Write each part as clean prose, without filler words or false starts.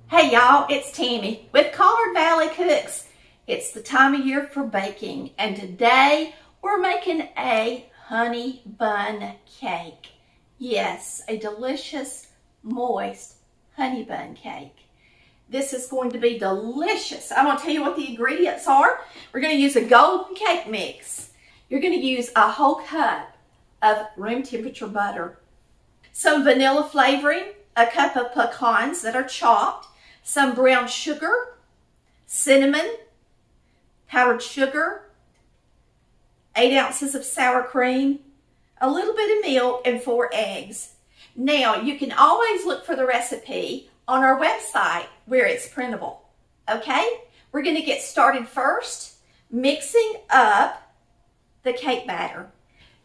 Hey y'all, it's Tammy with Collard Valley Cooks. It's the time of year for baking, and today we're making a honey bun cake. Yes, a delicious, moist honey bun cake. This is going to be delicious. I'm going to tell you what the ingredients are. We're going to use a golden cake mix. You're going to use a whole cup of room temperature butter, some vanilla flavoring, a cup of pecans that are chopped, some brown sugar, cinnamon, powdered sugar, 8 ounces of sour cream, a little bit of milk, and 4 eggs. Now, you can always look for the recipe on our website where it's printable, okay? We're going to get started first mixing up the cake batter.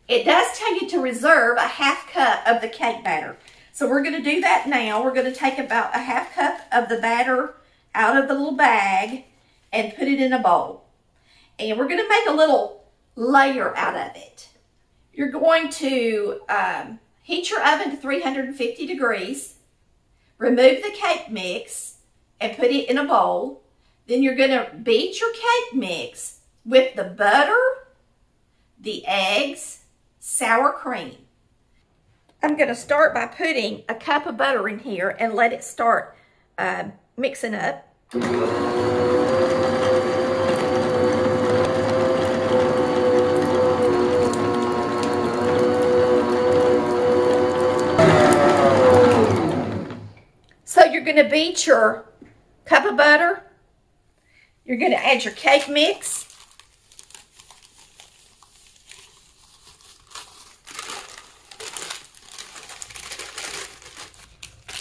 It does tell you to reserve a half cup of the cake batter. So we're going to do that now. We're going to take about a half cup of the batter out of the little bag and put it in a bowl. And we're going to make a little layer out of it. You're going to heat your oven to 350 degrees. Remove the cake mix and put it in a bowl. Then you're going to beat your cake mix with the butter, the eggs, sour cream. I'm going to start by putting a cup of butter in here and let it start mixing up. So you're going to beat your cup of butter. You're going to add your cake mix.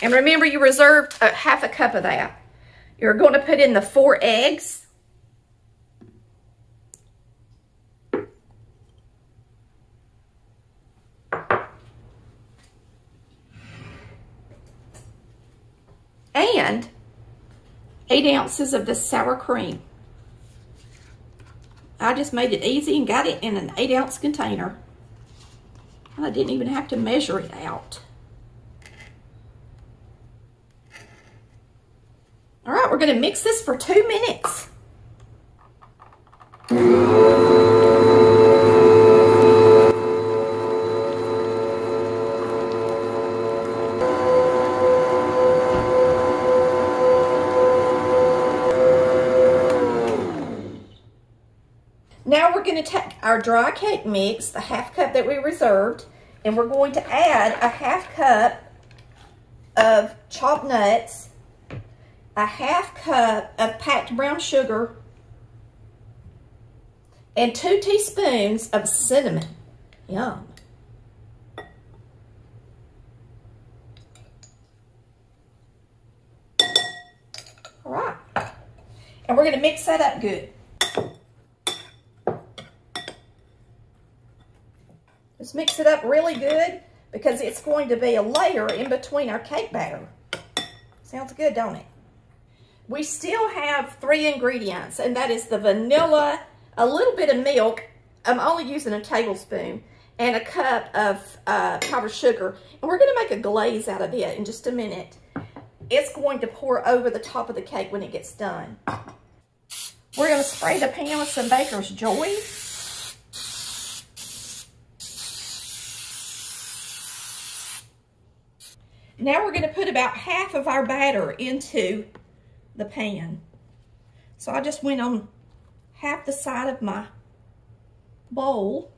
And remember, you reserved half a cup of that. You're going to put in the 4 eggs. And 8 ounces of the sour cream. I just made it easy and got it in an 8-ounce container. I didn't even have to measure it out. All right, we're going to mix this for 2 minutes. Now we're going to take our dry cake mix, the half cup that we reserved, and we're going to add a half cup of chopped nuts, a half cup of packed brown sugar, and 2 teaspoons of cinnamon. Yum. All right. And we're going to mix that up good. Just mix it up really good because it's going to be a layer in between our cake batter. Sounds good, don't it? We still have 3 ingredients, and that is the vanilla, a little bit of milk, I'm only using a tablespoon, and a cup of powdered sugar. And we're going to make a glaze out of it in just a minute. It's going to pour over the top of the cake when it gets done. We're going to spray the pan with some Baker's Joy. Now we're going to put about half of our batter into the pan. So I just went on half the side of my bowl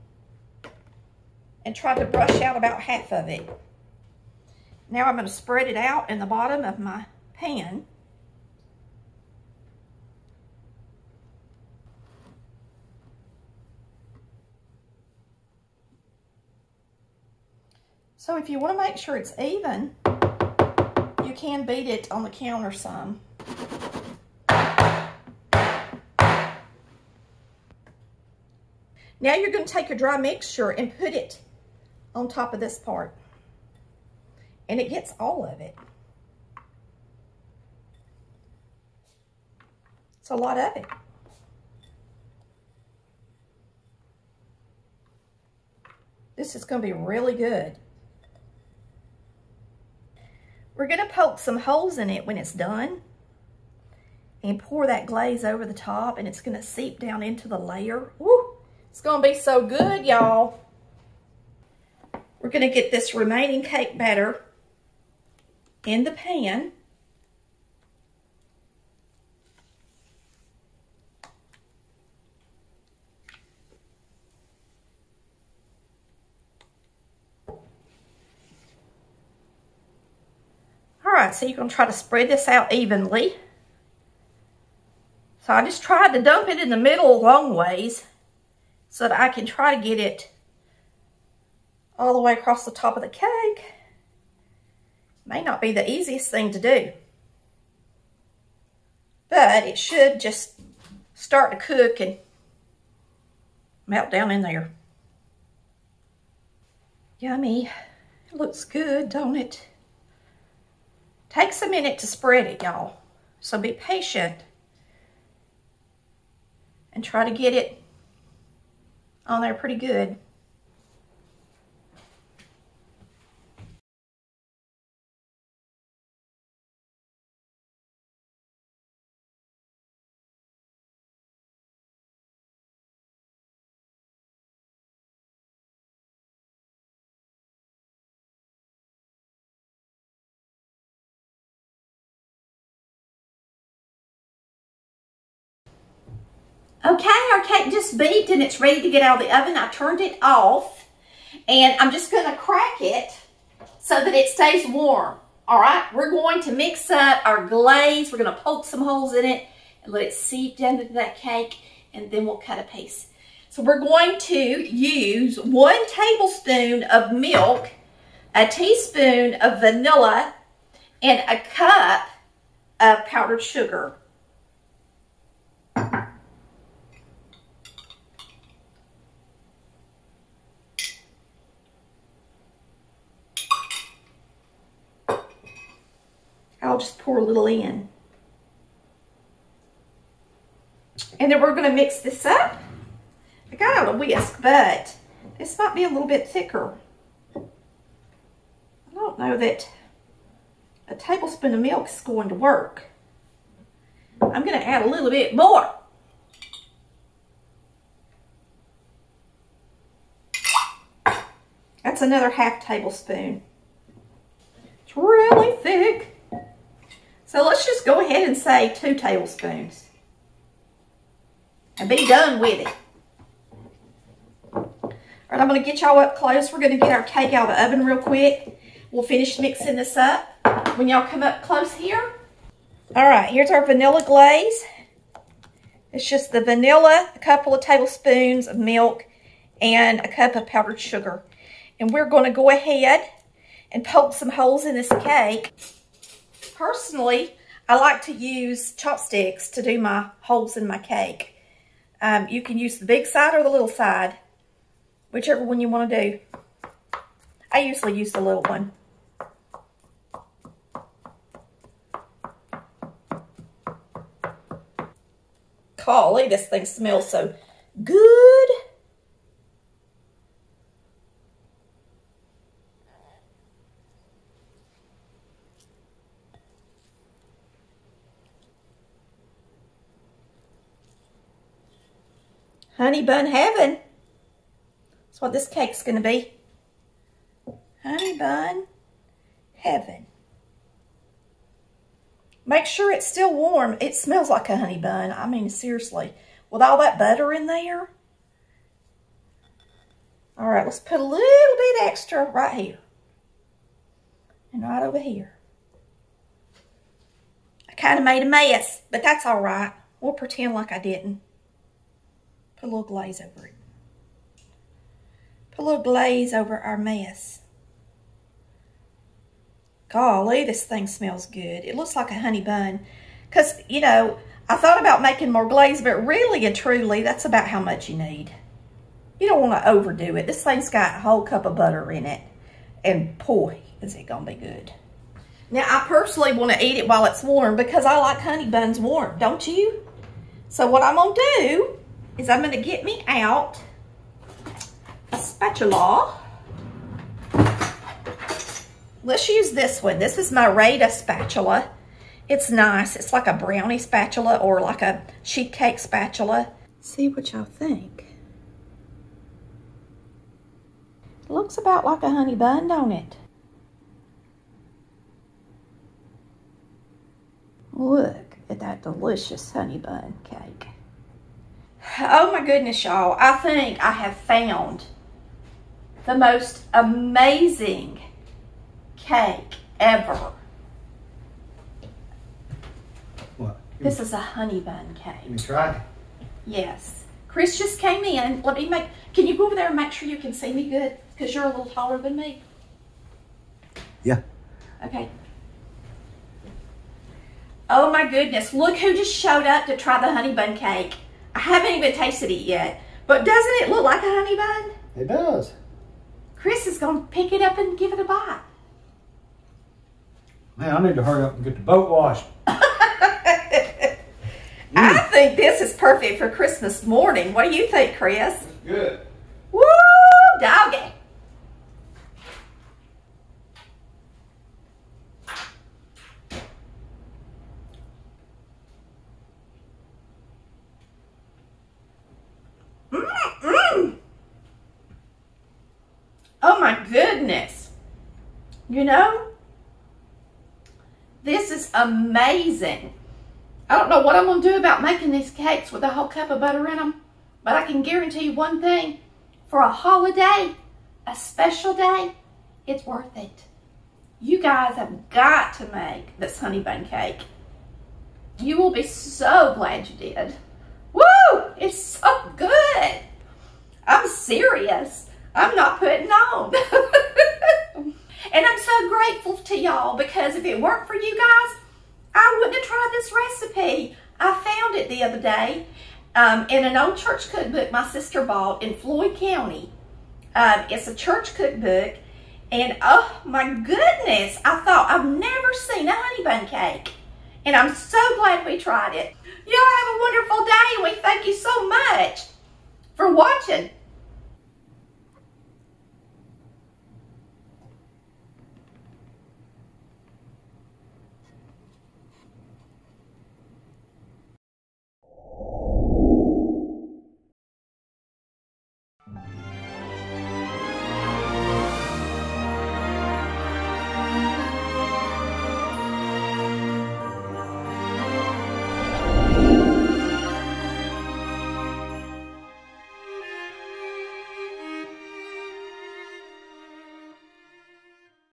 and tried to brush out about half of it. Now I'm going to spread it out in the bottom of my pan. So if you want to make sure it's even, you can beat it on the counter some. Now you're going to take your dry mixture and put it on top of this part. And it gets all of it. It's a lot of it. This is going to be really good. We're going to poke some holes in it when it's done. and pour that glaze over the top, and it's gonna seep down into the layer. Woo! It's gonna be so good, y'all. We're gonna get this remaining cake batter in the pan. All right, so you're gonna try to spread this out evenly. So I just tried to dump it in the middle long ways so that I can try to get it all the way across the top of the cake. May not be the easiest thing to do, but it should just start to cook and melt down in there. Yummy. It looks good, don't it? Takes a minute to spread it, y'all. So be patient and try to get it on there pretty good. Okay, our cake just beeped and it's ready to get out of the oven. I turned it off and I'm just going to crack it so that it stays warm. All right, we're going to mix up our glaze. We're going to poke some holes in it and let it seep down into that cake, and then we'll cut a piece. So we're going to use 1 tablespoon of milk, a teaspoon of vanilla, and a cup of powdered sugar. I'll just pour a little in. And then we're going to mix this up. I got out a whisk, but this might be a little bit thicker. I don't know that a tablespoon of milk is going to work. I'm going to add a little bit more. That's another ½ tablespoon. It's really thick. So let's just go ahead and say 2 tablespoons and be done with it. All right, I'm going to get y'all up close. We're going to get our cake out of the oven real quick. We'll finish mixing this up when y'all come up close here. All right, here's our vanilla glaze. It's just the vanilla, a couple of tablespoons of milk, and a cup of powdered sugar. And we're going to go ahead and poke some holes in this cake. Personally, I like to use chopsticks to do my holes in my cake. You can use the big side or the little side, whichever one you want to do. I usually use the little one. Golly, this thing smells so good. Honey bun heaven. That's what this cake's going to be. Honey bun heaven. Make sure it's still warm. It smells like a honey bun. I mean, seriously. With all that butter in there. All right, let's put a little bit extra right here. And right over here. I kind of made a mess, but that's all right. We'll pretend like I didn't. Put a little glaze over it. Put a little glaze over our mess. Golly, this thing smells good. It looks like a honey bun. Because, you know, I thought about making more glaze, but really and truly, that's about how much you need. You don't want to overdo it. This thing's got a whole cup of butter in it. And boy, is it going to be good. Now, I personally want to eat it while it's warm because I like honey buns warm, don't you? So what I'm going to do is I'm going to get me out a spatula. Let's use this one. This is my Rada spatula. It's nice. It's like a brownie spatula or like a sheet cake spatula. See what y'all think. It looks about like a honey bun, don't it? Look at that delicious honey bun cake. Oh my goodness, y'all. I think I have found the most amazing cake ever. What? This is a honey bun cake. Let me try. Yes. Chris just came in. Let me make, can you go over there and make sure you can see me good? Because you're a little taller than me. Yeah. Okay. Oh my goodness. Look who just showed up to try the honey bun cake. I haven't even tasted it yet. But doesn't it look like a honey bun? It does. Chris is going to pick it up and give it a bite. Man, I need to hurry up and get the boat washed. I think this is perfect for Christmas morning. What do you think, Chris? It's good. Woo, doggy. Oh my goodness. You know, this is amazing. I don't know what I'm going to do about making these cakes with a whole cup of butter in them, but I can guarantee you one thing. For a holiday, a special day, it's worth it. You guys have got to make this honey bun cake. You will be so glad you did. Woo! It's so good. I'm serious. I'm not putting on. And I'm so grateful to y'all because if it weren't for you guys, I wouldn't have tried this recipe. I found it the other day in an old church cookbook my sister bought in Floyd County. It's a church cookbook. And oh my goodness, I thought I've never seen a honey bun cake. And I'm so glad we tried it. Y'all have a wonderful day and we thank you so much for watching.